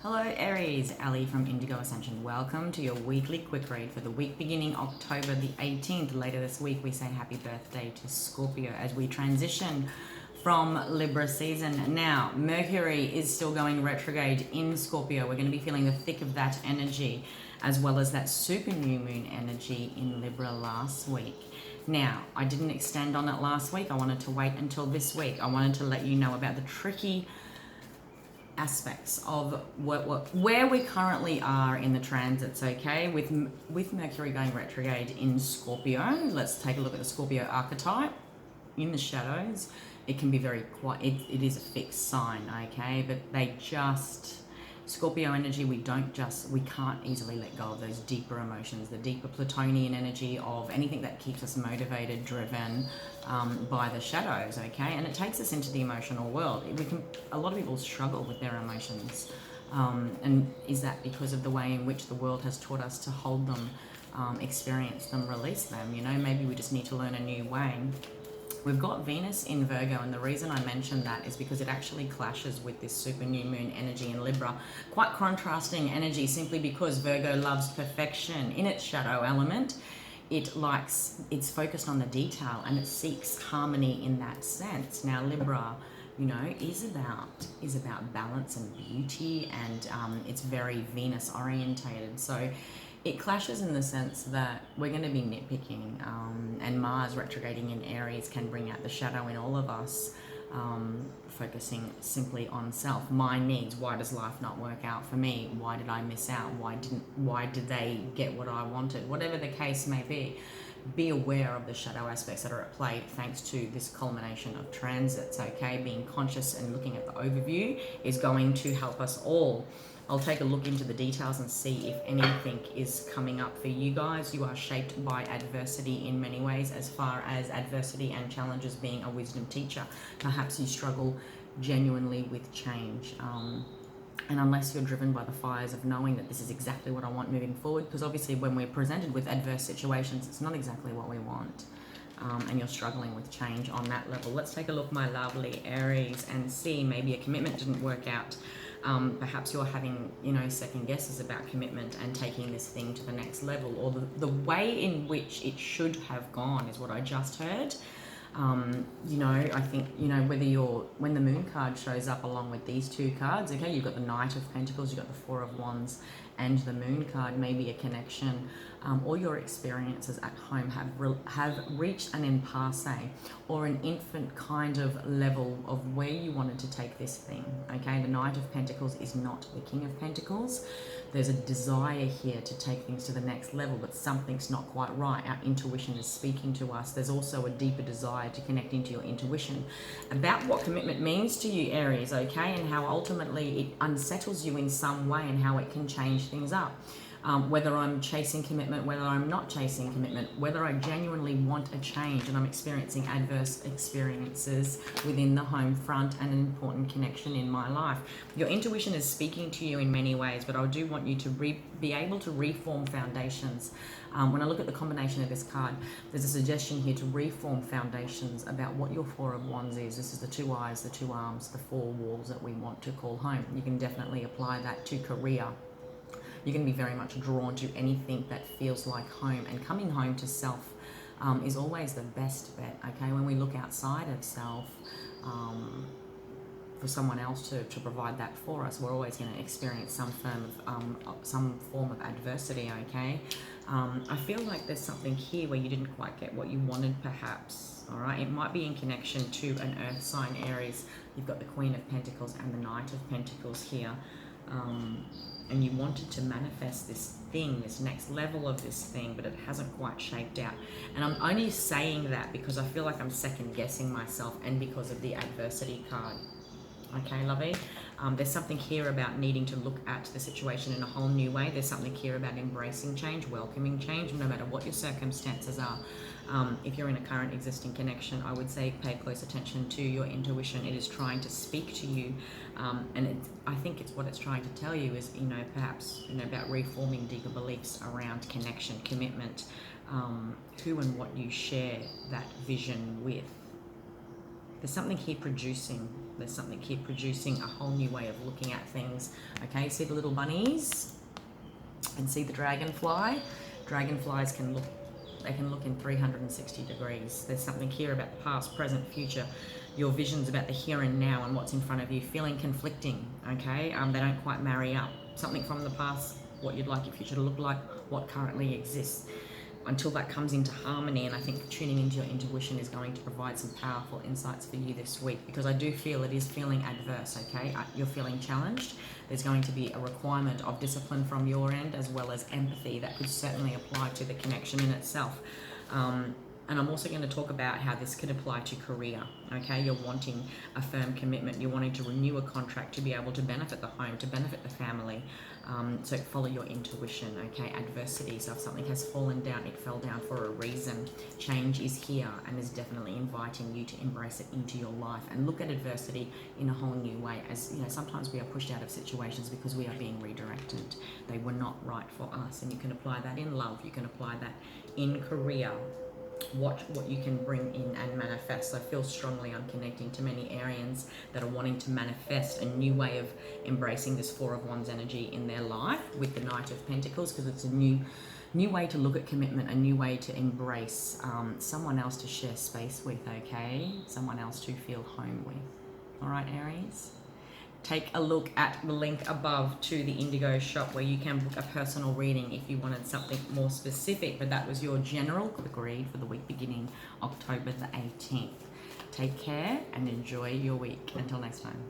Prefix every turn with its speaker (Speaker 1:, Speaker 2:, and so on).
Speaker 1: Hello Aries, Ali from Indigo Ascension. Welcome to your weekly quick read for the week beginning October the 18th. Later this week we say happy birthday to Scorpio as we transition from Libra season. Now, Mercury is still going retrograde in Scorpio. We're going to be feeling the thick of that energy as well as that super new moon energy in Libra last week. Now, I didn't extend on it last week. I wanted to wait until this week. I wanted to let you know about the tricky aspects of where we currently are in the transits, okay? With Mercury going retrograde in Scorpio, let's take a look at the Scorpio archetype. In the shadows, it can be very quiet. It is a fixed sign, okay? But Scorpio energy, we can't easily let go of those deeper emotions, the deeper Plutonian energy of anything that keeps us motivated, driven by the shadows, okay? And it takes us into the emotional world. A lot of people struggle with their emotions. And is that because of the way in which the world has taught us to hold them, experience them, release them? You know, maybe we just need to learn a new way. We've got Venus in Virgo, and the reason I mentioned that is because it actually clashes with this super new moon energy in Libra. Quite contrasting energy, simply because Virgo loves perfection in its shadow element. It's focused on the detail and it seeks harmony in that sense. Now Libra, you know, is about balance and beauty, and it's very Venus orientated. So it clashes in the sense that we're going to be nitpicking, and Mars retrograding in Aries can bring out the shadow in all of us, focusing simply on self. My needs. Why does life not work out for me? Why did I miss out? Why did they get what I wanted? Whatever the case may be aware of the shadow aspects that are at play thanks to this culmination of transits, okay? Being conscious and looking at the overview is going to help us all. I'll take a look into the details and see if anything is coming up for you guys. You are shaped by adversity in many ways, as far as adversity and challenges being a wisdom teacher. Perhaps you struggle genuinely with change. And unless you're driven by the fires of knowing that this is exactly what I want moving forward, because obviously when we're presented with adverse situations, it's not exactly what we want. And you're struggling with change on that level. Let's take a look, my lovely Aries, and see maybe a commitment didn't work out. Perhaps you're having, second guesses about commitment and taking this thing to the next level, or the way in which it should have gone is what I just heard. I think, when the moon card shows up along with these two cards, okay, you've got the Knight of Pentacles, you've got the Four of Wands, and the moon card, maybe a connection, or your experiences at home have reached an impasse or an infant kind of level of where you wanted to take this thing, okay? The Knight of Pentacles is not the King of Pentacles. There's a desire here to take things to the next level, but something's not quite right. Our intuition is speaking to us. There's also a deeper desire to connect into your intuition about what commitment means to you, Aries, okay? And how ultimately it unsettles you in some way and how it can change things up. Whether I'm chasing commitment, whether I'm not chasing commitment, whether I genuinely want a change and I'm experiencing adverse experiences within the home front and an important connection in my life. Your intuition is speaking to you in many ways, but I do want you to be able to reform foundations. When I look at the combination of this card, there's a suggestion here to reform foundations about what your Four of Wands is. This is the two eyes, the two arms, the four walls that we want to call home. You can definitely apply that to career. You're going to be very much drawn to anything that feels like home, and coming home to self is always the best bet, okay? When we look outside of self for someone else to provide that for us, we're always going to experience some form of adversity, okay? I feel like there's something here where you didn't quite get what you wanted, perhaps, all right? It might be in connection to an earth sign, Aries. You've got the Queen of Pentacles and the Knight of Pentacles here. And you wanted to manifest this thing, this next level of this thing, but it hasn't quite shaped out. And I'm only saying that because I feel like I'm second guessing myself, and because of the adversity card. Okay, lovey? There's something here about needing to look at the situation in a whole new way. There's something here about embracing change, welcoming change, no matter what your circumstances are. If you're in a current existing connection, I would say pay close attention to your intuition. It is trying to speak to you, and I think what it's trying to tell you is, perhaps, about reforming deeper beliefs around connection, commitment, who and what you share that vision with. There's something here producing. There's something here producing a whole new way of looking at things. Okay, see the little bunnies? And see the dragonfly? Dragonflies can look, they can look in 360 degrees. There's something here about the past, present, future. Your visions about the here and now and what's in front of you, feeling conflicting, okay? They don't quite marry up. Something from the past, what you'd like your future to look like, what currently exists. Until that comes into harmony, and I think tuning into your intuition is going to provide some powerful insights for you this week, because I do feel it is feeling adverse, okay? You're feeling challenged. There's going to be a requirement of discipline from your end, as well as empathy that could certainly apply to the connection in itself. And I'm also going to talk about how this could apply to career, okay? You're wanting a firm commitment. You're wanting to renew a contract to be able to benefit the home, to benefit the family. So follow your intuition, okay? Adversity, so if something has fallen down, it fell down for a reason. Change is here and is definitely inviting you to embrace it into your life and look at adversity in a whole new way. As you know, sometimes we are pushed out of situations because we are being redirected. They were not right for us, and you can apply that in love. You can apply that in career. Watch what you can bring in and manifest. So I feel strongly I'm connecting to many Arians that are wanting to manifest a new way of embracing this Four of Wands energy in their life with the Knight of Pentacles, because it's a new way to look at commitment, a new way to embrace someone else to share space with, okay? Someone else to feel home with. All right, Aries? Take a look at the link above to the Indigo shop, where you can book a personal reading if you wanted something more specific, but that was your general quick read for the week beginning October the 18th. Take care and enjoy your week. Until next time.